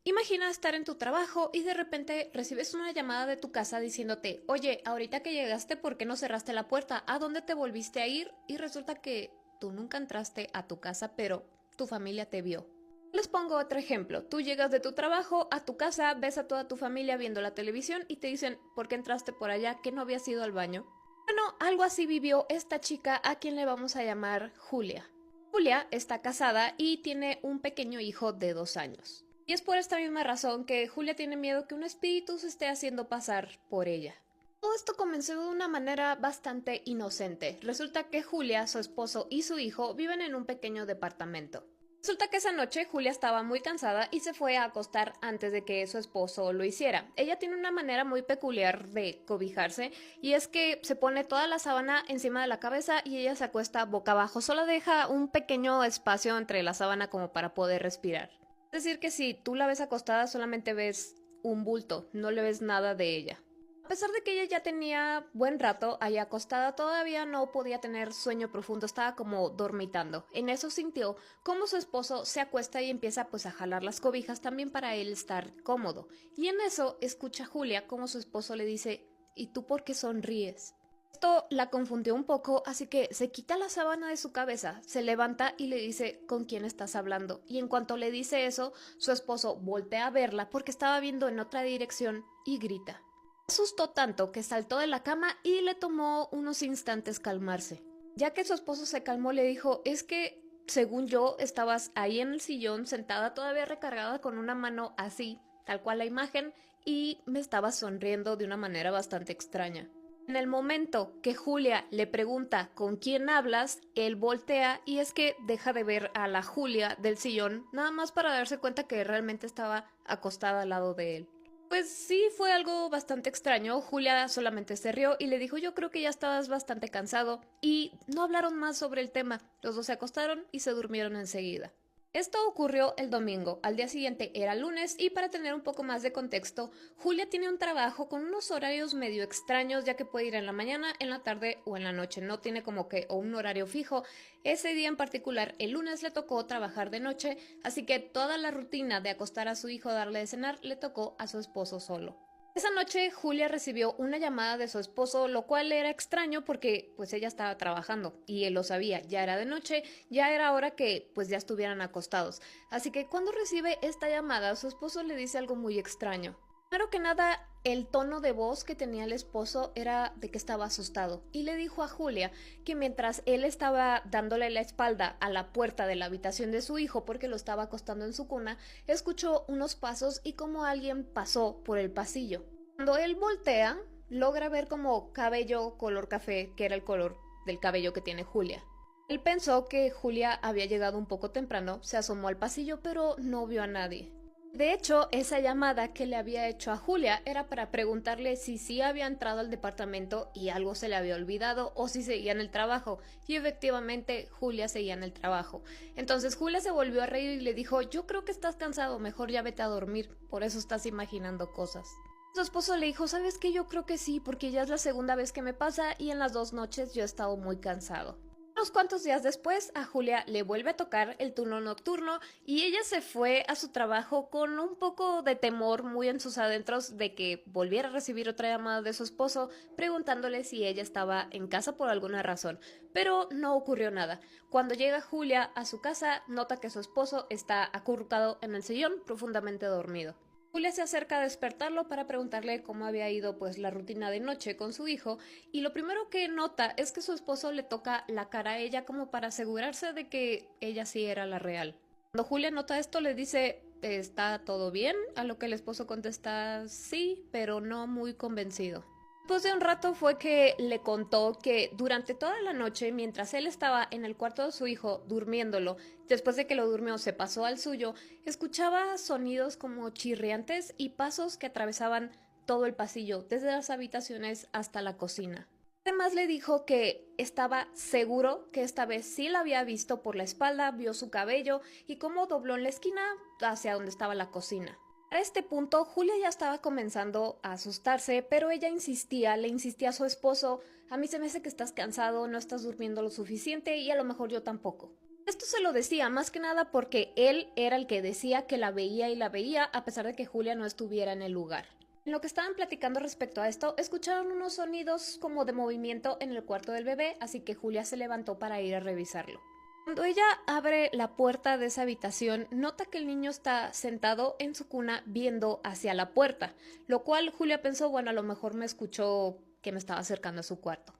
Imagina estar en tu trabajo y de repente recibes una llamada de tu casa diciéndote, oye, ahorita que llegaste, ¿por qué no cerraste la puerta? ¿A dónde te volviste a ir? Y resulta que tú nunca entraste a tu casa, pero tu familia te vio. Les pongo otro ejemplo. Tú llegas de tu trabajo a tu casa, ves a toda tu familia viendo la televisión y te dicen, ¿por qué entraste por allá? ¿Que no habías ido al baño? Bueno, algo así vivió esta chica a quien le vamos a llamar Julia. Julia está casada y tiene un pequeño hijo de 2 años. Y es por esta misma razón que Julia tiene miedo que un espíritu se esté haciendo pasar por ella. Todo esto comenzó de una manera bastante inocente. Resulta que Julia, su esposo y su hijo viven en un pequeño departamento. Resulta que esa noche Julia estaba muy cansada y se fue a acostar antes de que su esposo lo hiciera. Ella tiene una manera muy peculiar de cobijarse y es que se pone toda la sábana encima de la cabeza y ella se acuesta boca abajo. Solo deja un pequeño espacio entre la sábana como para poder respirar. Es decir, que si tú la ves acostada solamente ves un bulto, no le ves nada de ella. A pesar de que ella ya tenía buen rato ahí acostada, todavía no podía tener sueño profundo, estaba como dormitando. En eso sintió como su esposo se acuesta y empieza pues a jalar las cobijas también para él estar cómodo. Y en eso escucha Julia como su esposo le dice, ¿y tú por qué sonríes? Esto la confundió un poco, así que se quita la sábana de su cabeza, se levanta y le dice ¿con quién estás hablando? Y en cuanto le dice eso, su esposo voltea a verla porque estaba viendo en otra dirección y grita. Asustó tanto que saltó de la cama y le tomó unos instantes calmarse. Ya que su esposo se calmó, le dijo, es que, según yo, estabas ahí en el sillón, sentada todavía recargada con una mano así, tal cual la imagen, y me estabas sonriendo de una manera bastante extraña. En el momento que Julia le pregunta con quién hablas, él voltea y es que deja de ver a la Julia del sillón, nada más para darse cuenta que realmente estaba acostada al lado de él. Pues sí, fue algo bastante extraño. Julia solamente se rió y le dijo, yo creo que ya estabas bastante cansado. Y no hablaron más sobre el tema. Los dos se acostaron y se durmieron enseguida. Esto ocurrió el domingo, al día siguiente era lunes y para tener un poco más de contexto, Julia tiene un trabajo con unos horarios medio extraños ya que puede ir en la mañana, en la tarde o en la noche, no tiene como que o un horario fijo. Ese día en particular, el lunes le tocó trabajar de noche, así que toda la rutina de acostar a su hijo, darle de cenar, le tocó a su esposo solo. Esa noche Julia recibió una llamada de su esposo, lo cual era extraño porque pues ella estaba trabajando y él lo sabía, ya era de noche, ya era hora que pues ya estuvieran acostados. Así que cuando recibe esta llamada, su esposo le dice algo muy extraño. Primero que nada, el tono de voz que tenía el esposo era de que estaba asustado y le dijo a Julia que mientras él estaba dándole la espalda a la puerta de la habitación de su hijo porque lo estaba acostando en su cuna, escuchó unos pasos y como alguien pasó por el pasillo. Cuando él voltea, logra ver como cabello color café, que era el color del cabello que tiene Julia. Él pensó que Julia había llegado un poco temprano, se asomó al pasillo, pero no vio a nadie. De hecho, esa llamada que le había hecho a Julia era para preguntarle si sí había entrado al departamento y algo se le había olvidado o si seguía en el trabajo. Y efectivamente, Julia seguía en el trabajo. Entonces Julia se volvió a reír y le dijo, yo creo que estás cansado, mejor ya vete a dormir, por eso estás imaginando cosas. Su esposo le dijo, ¿sabes qué? Yo creo que sí, porque ya es la segunda vez que me pasa y en las 2 noches yo he estado muy cansado. Unos cuantos días después, a Julia le vuelve a tocar el turno nocturno y ella se fue a su trabajo con un poco de temor muy en sus adentros de que volviera a recibir otra llamada de su esposo preguntándole si ella estaba en casa por alguna razón, pero no ocurrió nada. Cuando llega Julia a su casa, nota que su esposo está acurrucado en el sillón, profundamente dormido. Julia se acerca a despertarlo para preguntarle cómo había ido pues la rutina de noche con su hijo y lo primero que nota es que su esposo le toca la cara a ella como para asegurarse de que ella sí era la real. Cuando Julia nota esto le dice ¿está todo bien? A lo que el esposo contesta sí, pero no muy convencido. Después de un rato fue que le contó que durante toda la noche, mientras él estaba en el cuarto de su hijo durmiéndolo, después de que lo durmió se pasó al suyo, escuchaba sonidos como chirriantes y pasos que atravesaban todo el pasillo, desde las habitaciones hasta la cocina. Además le dijo que estaba seguro que esta vez sí la había visto por la espalda, vio su cabello y cómo dobló en la esquina hacia donde estaba la cocina. A este punto, Julia ya estaba comenzando a asustarse, pero ella insistía, le insistía a su esposo, a mí se me hace que estás cansado, no estás durmiendo lo suficiente y a lo mejor yo tampoco. Esto se lo decía más que nada porque él era el que decía que la veía y la veía a pesar de que Julia no estuviera en el lugar. En lo que estaban platicando respecto a esto, escucharon unos sonidos como de movimiento en el cuarto del bebé, así que Julia se levantó para ir a revisarlo. Cuando ella abre la puerta de esa habitación, nota que el niño está sentado en su cuna viendo hacia la puerta, lo cual Julia pensó, bueno, a lo mejor me escuchó que me estaba acercando a su cuarto.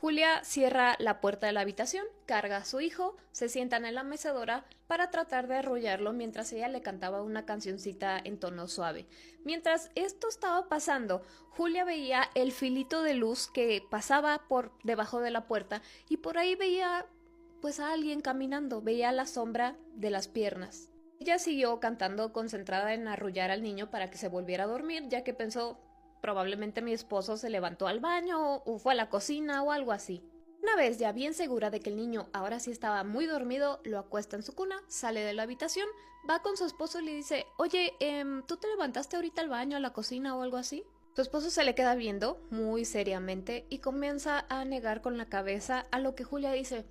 Julia cierra la puerta de la habitación, carga a su hijo, se sientan en la mecedora para tratar de arrullarlo mientras ella le cantaba una cancioncita en tono suave. Mientras esto estaba pasando, Julia veía el filito de luz que pasaba por debajo de la puerta y por ahí veía pues a alguien caminando, veía la sombra de las piernas. Ella siguió cantando concentrada en arrullar al niño para que se volviera a dormir, ya que pensó probablemente mi esposo se levantó al baño o fue a la cocina o algo así. Una vez ya bien segura de que el niño ahora sí estaba muy dormido, lo acuesta en su cuna, sale de la habitación, va con su esposo y le dice, oye, ¿tú te levantaste ahorita al baño, a la cocina o algo así? Su esposo se le queda viendo muy seriamente y comienza a negar con la cabeza, a lo que Julia dice,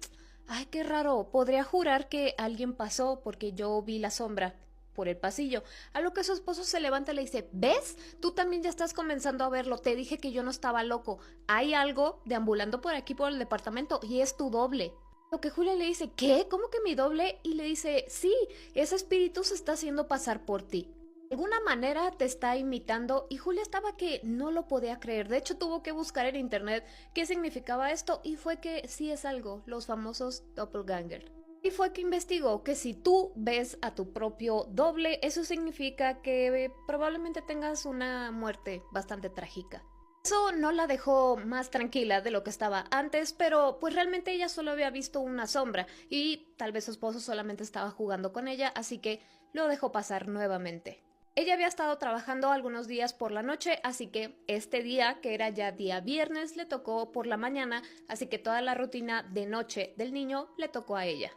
ay, qué raro, podría jurar que alguien pasó porque yo vi la sombra por el pasillo, a lo que su esposo se levanta y le dice, ¿ves? Tú también ya estás comenzando a verlo, te dije que yo no estaba loco, hay algo deambulando por aquí por el departamento y es tu doble. Lo que Julia le dice, ¿qué? ¿Cómo que mi doble? Y le dice, sí, ese espíritu se está haciendo pasar por ti. De alguna manera te está imitando y Julia estaba que no lo podía creer. De hecho tuvo que buscar en internet qué significaba esto y fue que sí es algo, los famosos doppelganger. Y fue que investigó que si tú ves a tu propio doble, eso significa que probablemente tengas una muerte bastante trágica. Eso no la dejó más tranquila de lo que estaba antes, pero pues realmente ella solo había visto una sombra y tal vez su esposo solamente estaba jugando con ella, así que lo dejó pasar nuevamente. Ella había estado trabajando algunos días por la noche, así que este día, que era ya día viernes, le tocó por la mañana, así que toda la rutina de noche del niño le tocó a ella.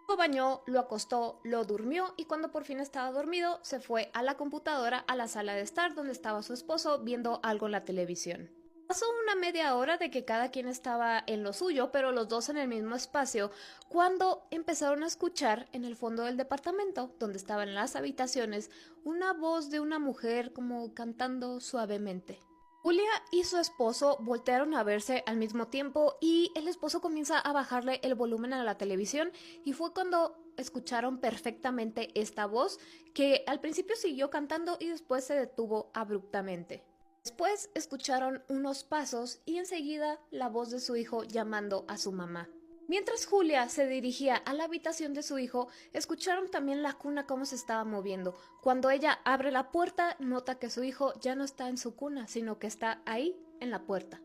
Lo bañó, lo acostó, lo durmió y cuando por fin estaba dormido se fue a la computadora a la sala de estar donde estaba su esposo viendo algo en la televisión. Pasó una media hora de que cada quien estaba en lo suyo, pero los dos en el mismo espacio, cuando empezaron a escuchar en el fondo del departamento, donde estaban las habitaciones, una voz de una mujer como cantando suavemente. Julia y su esposo voltearon a verse al mismo tiempo y el esposo comienza a bajarle el volumen a la televisión y fue cuando escucharon perfectamente esta voz que al principio siguió cantando y después se detuvo abruptamente. Después escucharon unos pasos y enseguida la voz de su hijo llamando a su mamá. Mientras Julia se dirigía a la habitación de su hijo, escucharon también la cuna cómo se estaba moviendo. Cuando ella abre la puerta, nota que su hijo ya no está en su cuna, sino que está ahí, en la puerta.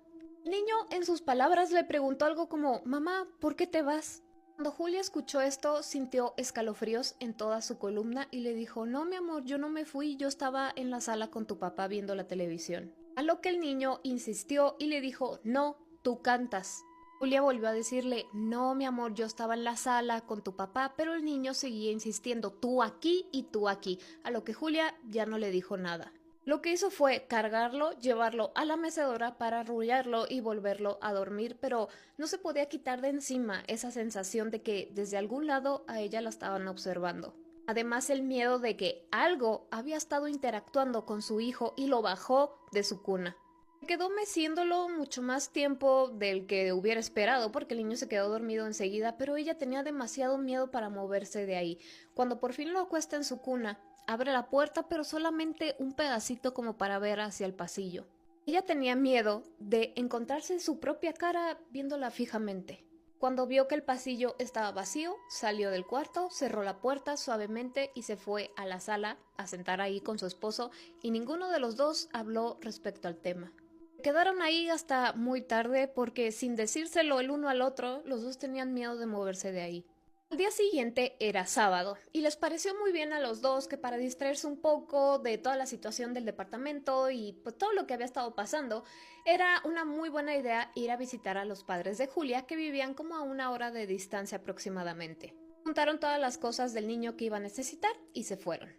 El niño, en sus palabras, le preguntó algo como, «Mamá, ¿por qué te vas?» Cuando Julia escuchó esto, sintió escalofríos en toda su columna y le dijo, «No, mi amor, yo no me fui, yo estaba en la sala con tu papá viendo la televisión». A lo que el niño insistió y le dijo, «No, tú cantas». Julia volvió a decirle, «No, mi amor, yo estaba en la sala con tu papá», pero el niño seguía insistiendo, «Tú aquí y tú aquí», a lo que Julia ya no le dijo nada. Lo que hizo fue cargarlo, llevarlo a la mecedora para arrullarlo y volverlo a dormir, pero no se podía quitar de encima esa sensación de que desde algún lado a ella la estaban observando. Además el miedo de que algo había estado interactuando con su hijo y lo bajó de su cuna. Quedó meciéndolo mucho más tiempo del que hubiera esperado porque el niño se quedó dormido enseguida, pero ella tenía demasiado miedo para moverse de ahí. Cuando por fin lo acuesta en su cuna, abre la puerta pero solamente un pedacito como para ver hacia el pasillo. Ella tenía miedo de encontrarse su propia cara viéndola fijamente. Cuando vio que el pasillo estaba vacío, salió del cuarto, cerró la puerta suavemente y se fue a la sala a sentar ahí con su esposo y ninguno de los dos habló respecto al tema. Quedaron ahí hasta muy tarde porque sin decírselo el uno al otro, los dos tenían miedo de moverse de ahí. Al día siguiente era sábado y les pareció muy bien a los dos que para distraerse un poco de toda la situación del departamento y pues todo lo que había estado pasando, era una muy buena idea ir a visitar a los padres de Julia que vivían como a 1 hora de distancia aproximadamente. Juntaron todas las cosas del niño que iba a necesitar y se fueron.